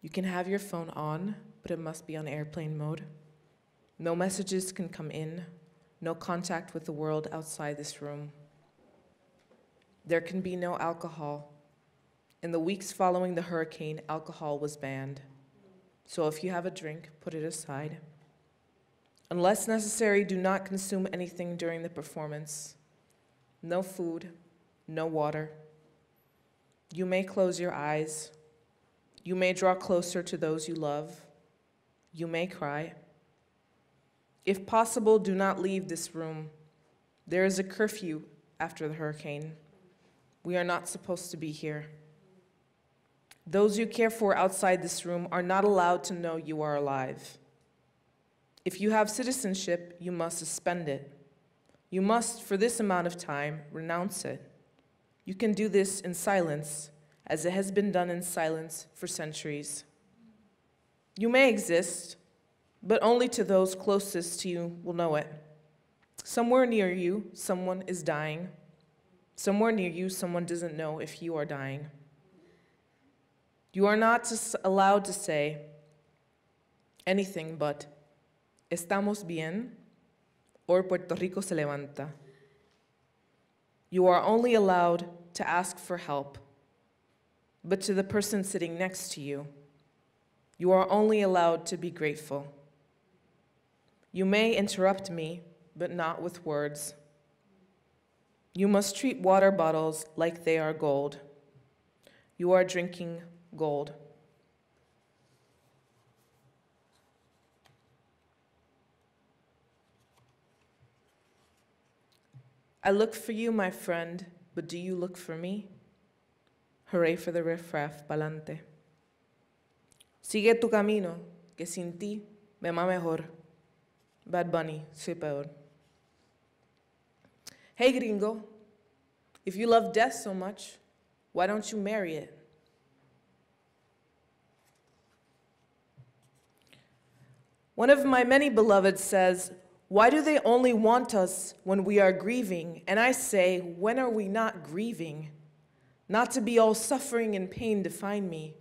You can have your phone on, but it must be on airplane mode. No messages can come in, no contact with the world outside this room. There can be no alcohol. In the weeks following the hurricane, alcohol was banned. So if you have a drink, put it aside. Unless necessary, do not consume anything during the performance. No food, no water. You may close your eyes. You may draw closer to those you love. You may cry. If possible, do not leave this room. There is a curfew after the hurricane. We are not supposed to be here. Those you care for outside this room are not allowed to know you are alive. If you have citizenship, you must suspend it. You must, for this amount of time, renounce it. You can do this in silence, as it has been done in silence for centuries. You may exist, but only to those closest to you will know it. Somewhere near you, someone is dying. Somewhere near you, someone doesn't know if you are dying. You are not allowed to say anything but, "Estamos bien," or "Puerto Rico se levanta." You are only allowed to ask for help, but to the person sitting next to you, you are only allowed to be grateful. You may interrupt me, but not with words. You must treat water bottles like they are gold. You are drinking gold. I look for you, my friend, but do you look for me? Hooray for the riffraff, pa'lante. Sigue tu camino, que sin ti me va mejor. Bad Bunny, soy peor. Hey, gringo, if you love death so much, why don't you marry it? One of my many beloveds says, "Why do they only want us when we are grieving?" And I say, when are we not grieving? Not to be all suffering and pain define me.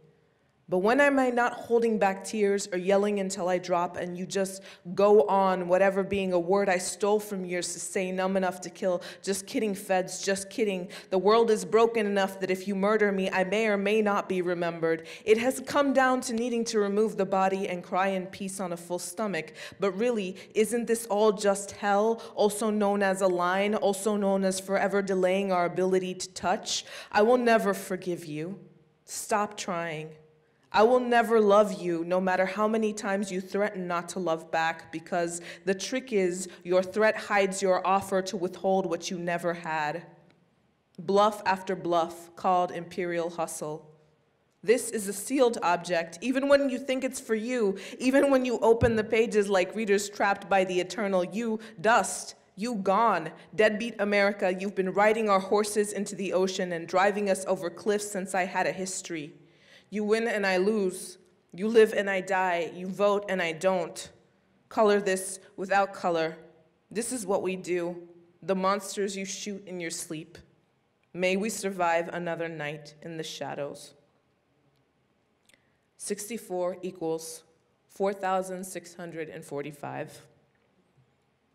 But when am I not holding back tears or yelling until I drop and you just go on, whatever being a word I stole from yours to say numb enough to kill? Just kidding, feds, just kidding. The world is broken enough that if you murder me, I may or may not be remembered. It has come down to needing to remove the body and cry in peace on a full stomach. But really, isn't this all just hell, also known as a line, also known as forever delaying our ability to touch? I will never forgive you. Stop trying. I will never love you, no matter how many times you threaten not to love back, because the trick is your threat hides your offer to withhold what you never had. Bluff after bluff, called imperial hustle. This is a sealed object, even when you think it's for you, even when you open the pages like readers trapped by the eternal. You dust. You gone. Deadbeat America, you've been riding our horses into the ocean and driving us over cliffs since I had a history. You win and I lose. You live and I die. You vote and I don't. Color this without color. This is what we do. The monsters you shoot in your sleep. May we survive another night in the shadows. 64 equals 4,645.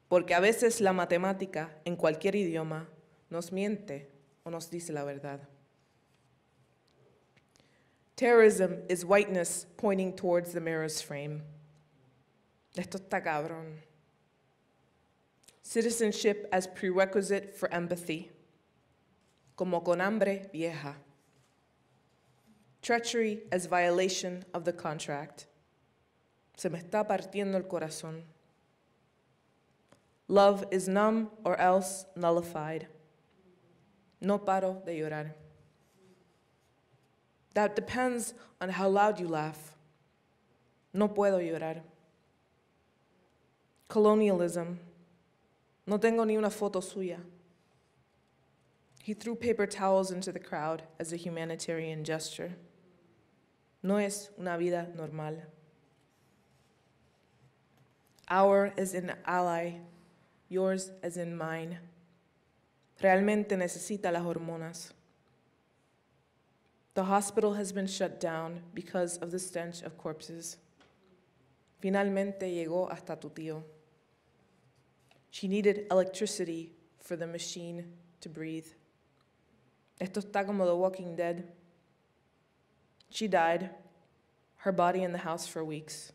Porque a veces la matemática en cualquier idioma nos miente o nos dice la verdad. Terrorism is whiteness pointing towards the mirror's frame. Esto está cabrón. Citizenship as prerequisite for empathy. Como con hambre vieja. Treachery as violation of the contract. Se me está partiendo el corazón. Love is numb or else nullified. No paro de llorar. That depends on how loud you laugh. No puedo llorar. Colonialism. No tengo ni una foto suya. He threw paper towels into the crowd as a humanitarian gesture. No es una vida normal. Our as in ally, yours as in mine. Realmente necesita las hormonas. The hospital has been shut down because of the stench of corpses. Finalmente llegó hasta tu tío. She needed electricity for the machine to breathe. Esto está como The Walking Dead. She died, her body in the house for weeks.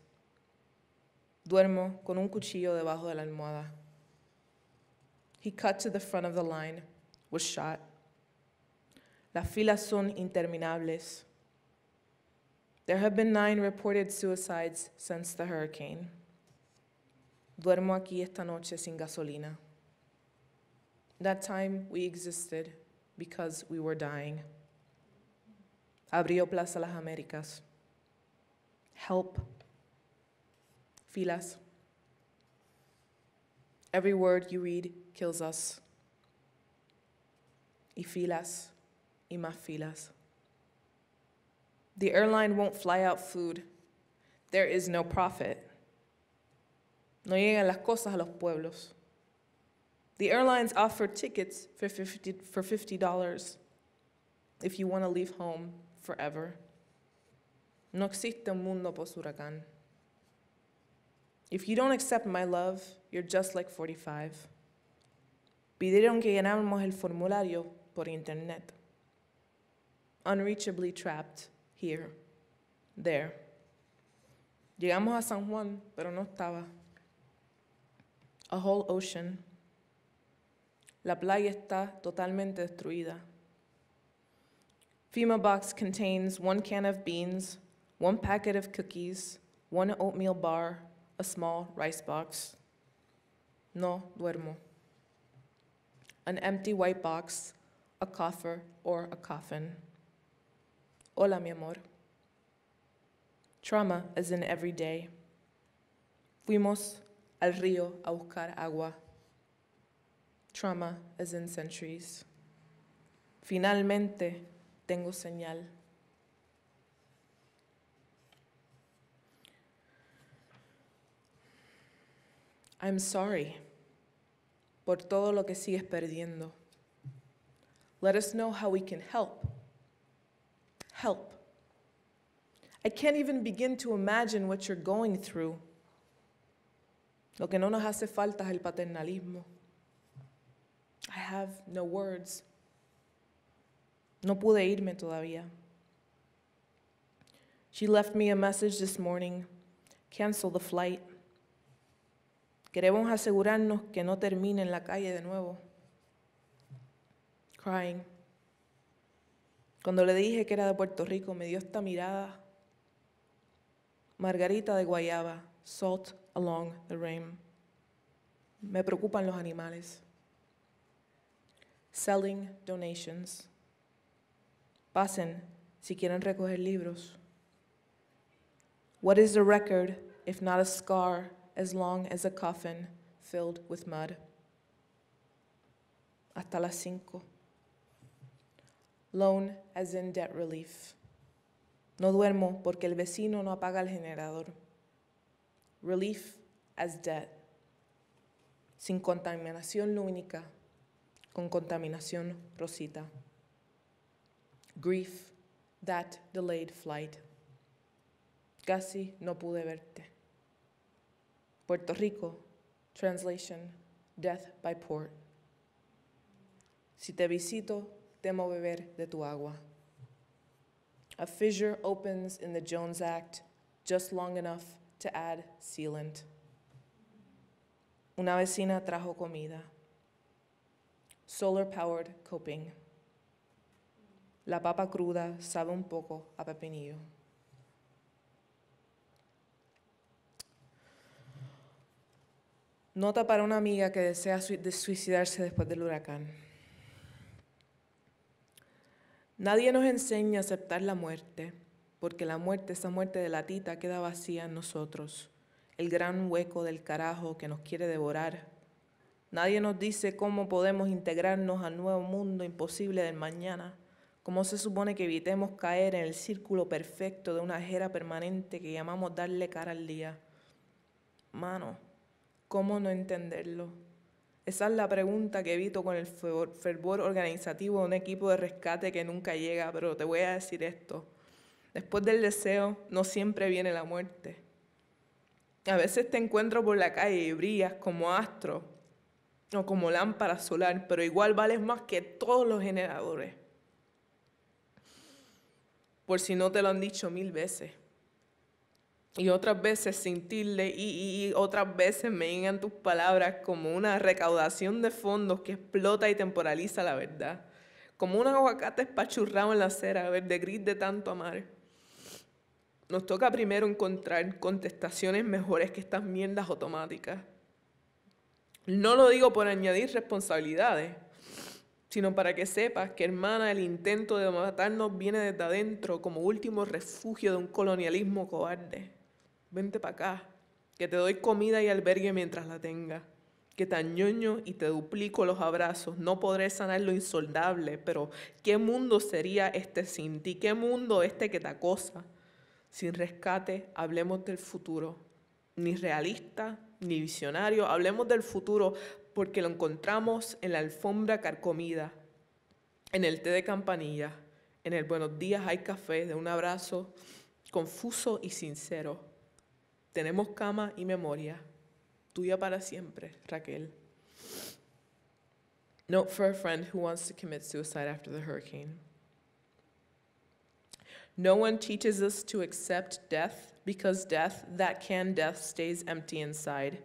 Duermo con un cuchillo debajo de la almohada. He cut to the front of the line, was shot. Las filas son interminables. There have been 9 reported suicides since the hurricane. Duermo aquí esta noche sin gasolina. That time we existed because we were dying. Abrió Plaza Las Américas. Help. Filas. Every word you read kills us. Y filas, y más filas. The airline won't fly out food. There is no profit. No llegan las cosas a los pueblos. The airlines offer tickets for $50 if you want to leave home forever. No existe un mundo post-huracán. If you don't accept my love, you're just like 45. Pidieron que llenáramos el formulario por internet. Unreachably trapped here, there. Llegamos a San Juan, pero no estaba. A whole ocean. La playa está totalmente destruida. FEMA box contains 1 can of beans, 1 packet of cookies, 1 oatmeal bar, a small rice box. No duermo. An empty white box, a coffer or a coffin. Hola, mi amor. Trauma is in every day. Fuimos al río a buscar agua. Trauma is in centuries. Finalmente tengo señal. I'm sorry por todo lo que sigues perdiendo. Let us know how we can help. Help. I can't even begin to imagine what you're going through. Lo que no nos hace falta es el paternalismo. I have no words. No pude irme todavía. She left me a message this morning. Cancel the flight. Queremos asegurarnos que no termine en la calle de nuevo. Crying. Cuando le dije que era de Puerto Rico, me dio esta mirada. Margarita de guayaba, salt along the rim. Me preocupan los animales. Selling donations. Pasen si quieren recoger libros. What is a record if not a scar as long as a coffin filled with mud? Hasta las 5. Loan as in debt relief. No duermo porque el vecino no apaga el generador. Relief as debt. Sin contaminación lumínica, con contaminación rosita. Grief, that delayed flight. Casi no pude verte. Puerto Rico, translation, death by port. Si te visito, temo beber de tu agua. A fissure opens in the Jones Act just long enough to add sealant. Una vecina trajo comida. Solar-powered coping. La papa cruda sabe un poco a pepinillo. Nota para una amiga que desea suicidarse después del huracán. Nadie nos enseña a aceptar la muerte, porque la muerte, esa muerte de la tita, queda vacía en nosotros, el gran hueco del carajo que nos quiere devorar. Nadie nos dice cómo podemos integrarnos al nuevo mundo imposible del mañana, cómo se supone que evitemos caer en el círculo perfecto de una ajera permanente que llamamos darle cara al día. Mano, ¿cómo no entenderlo? Esa es la pregunta que evito con el fervor organizativo de un equipo de rescate que nunca llega, pero te voy a decir esto. Después del deseo, no siempre viene la muerte. A veces te encuentro por la calle y brillas como astro o como lámpara solar, pero igual vales más que todos los generadores. Por si no te lo han dicho 1000 veces. Y otras veces sin tilde y otras veces me llegan tus palabras como una recaudación de fondos que explota y temporaliza la verdad. Como un aguacate espachurrado en la acera verde gris de tanto amar. Nos toca primero encontrar contestaciones mejores que estas mierdas automáticas. No lo digo por añadir responsabilidades, sino para que sepas que, hermana, el intento de matarnos viene desde adentro como último refugio de un colonialismo cobarde. Vente para acá, que te doy comida y albergue mientras la tenga, que te añoño y te duplico los abrazos. No podré sanar lo insoldable, pero ¿qué mundo sería este sin ti? ¿Qué mundo este que te acosa? Sin rescate, hablemos del futuro. Ni realista, ni visionario, hablemos del futuro porque lo encontramos en la alfombra carcomida, en el té de campanilla, en el buenos días hay café de un abrazo confuso y sincero. Tenemos cama y memoria, tuya para siempre, Raquel. Note for a friend who wants to commit suicide after the hurricane. No one teaches us to accept death because death stays empty inside.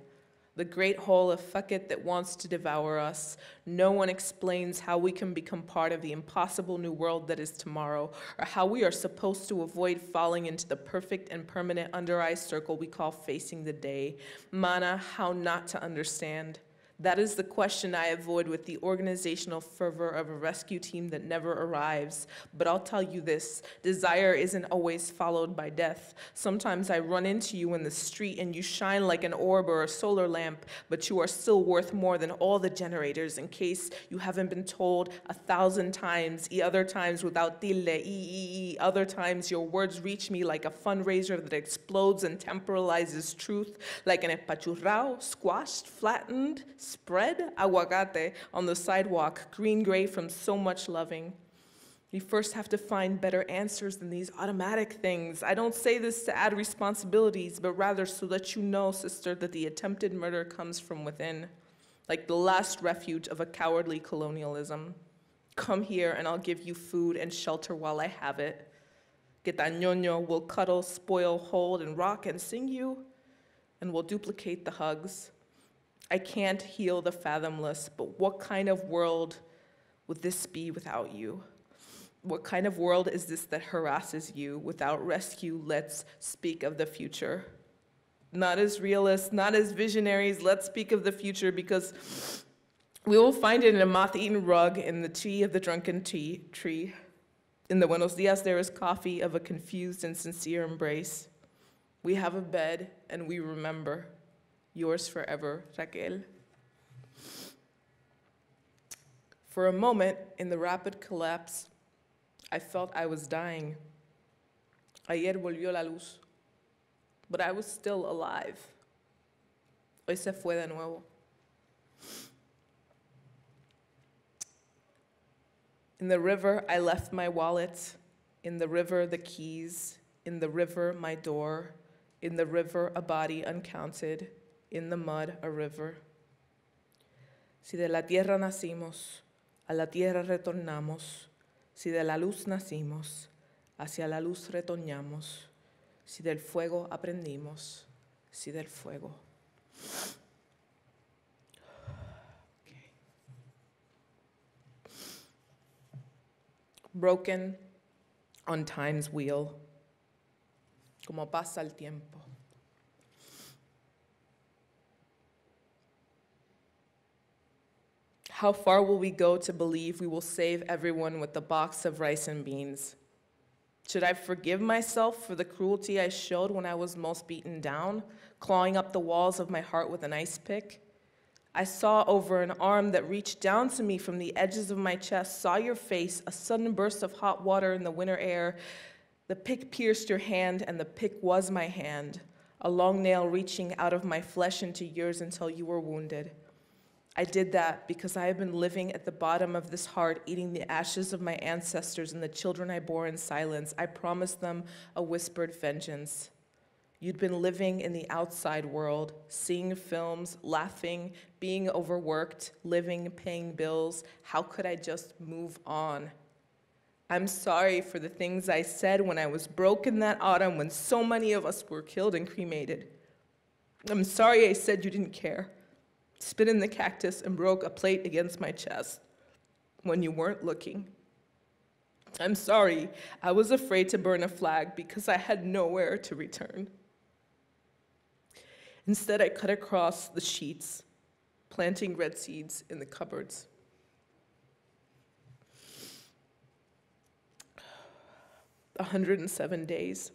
The great hole of fuck it that wants to devour us. No one explains how we can become part of the impossible new world that is tomorrow, or how we are supposed to avoid falling into the perfect and permanent under-eye circle we call facing the day. Mana, how not to understand. That is the question I avoid with the organizational fervor of a rescue team that never arrives. But I'll tell you this, desire isn't always followed by death. Sometimes I run into you in the street and you shine like an orb or a solar lamp, but you are still worth more than all the generators in case you haven't been told 1,000 times, other times without tilde, other times your words reach me like a fundraiser that explodes and temporalizes truth, like an espachurrao, squashed, flattened, spread aguacate on the sidewalk, green-gray from so much loving. You first have to find better answers than these automatic things. I don't say this to add responsibilities, but rather so that you know, sister, that the attempted murder comes from within, like the last refuge of a cowardly colonialism. Come here and I'll give you food and shelter while I have it. Que tañoño will cuddle, spoil, hold, and rock and sing you, and we'll duplicate the hugs. I can't heal the fathomless, but what kind of world would this be without you? What kind of world is this that harasses you? Without rescue, let's speak of the future. Not as realists, not as visionaries, let's speak of the future because we will find it in a moth-eaten rug, in the tea of the drunken tree. In the buenos dias, there is coffee of a confused and sincere embrace. We have a bed and we remember. Yours forever, Raquel. For a moment, in the rapid collapse, I felt I was dying. Ayer volvió la luz, but I was still alive. Hoy se fue de nuevo. In the river, I left my wallet. In the river, the keys. In the river, my door. In the river, a body uncounted. In the mud, a river. Si de la tierra nacimos, a la tierra retornamos. Si de la luz nacimos, hacia la luz retornamos. Si del fuego aprendimos, si del fuego. Okay. Broken on time's wheel, como pasa el tiempo. How far will we go to believe we will save everyone with the box of rice and beans? Should I forgive myself for the cruelty I showed when I was most beaten down, clawing up the walls of my heart with an ice pick? I saw over an arm that reached down to me from the edges of my chest, saw your face, a sudden burst of hot water in the winter air. The pick pierced your hand, and the pick was my hand, a long nail reaching out of my flesh into yours until you were wounded. I did that because I have been living at the bottom of this heart, eating the ashes of my ancestors and the children I bore in silence. I promised them a whispered vengeance. You'd been living in the outside world, seeing films, laughing, being overworked, living, paying bills. How could I just move on? I'm sorry for the things I said when I was broke in that autumn when so many of us were killed and cremated. I'm sorry I said you didn't care. Spit in the cactus and broke a plate against my chest when you weren't looking. I'm sorry, I was afraid to burn a flag because I had nowhere to return. Instead, I cut across the sheets, planting red seeds in the cupboards. A 107 days.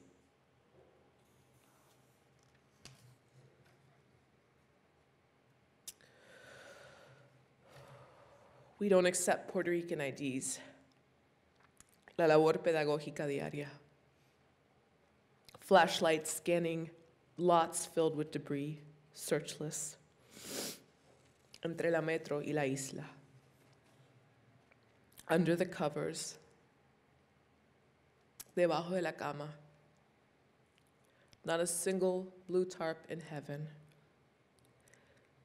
We don't accept Puerto Rican IDs. La labor pedagógica diaria. Flashlights scanning lots filled with debris, search lists. Entre la metro y la isla. Under the covers. Debajo de la cama. Not a single blue tarp in heaven.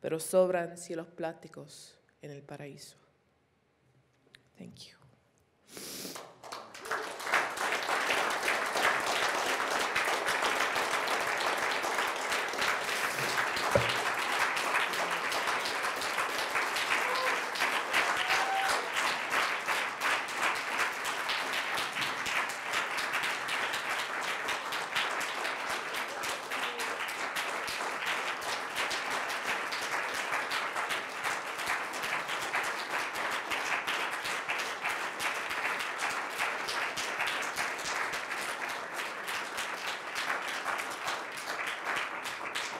Pero sobran cielos pláticos en el paraíso. Thank you.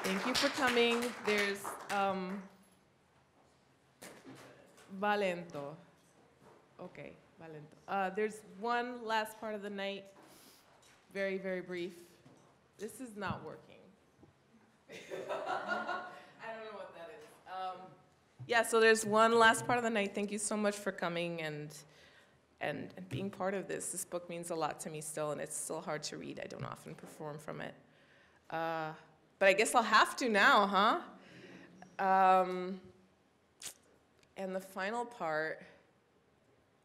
Thank you for coming. There's Valento. Okay, Valento. There's one last part of the night, very, very brief. This is not working. I don't know what that is. Yeah, so there's one last part of the night. Thank you so much for coming and being part of this. This book means a lot to me still, and it's still hard to read. I don't often perform from it. But I guess I'll have to now, huh? And the final part,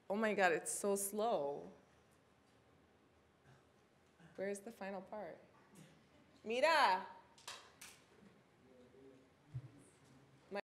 oh my God, it's so slow. Where's the final part? Mira!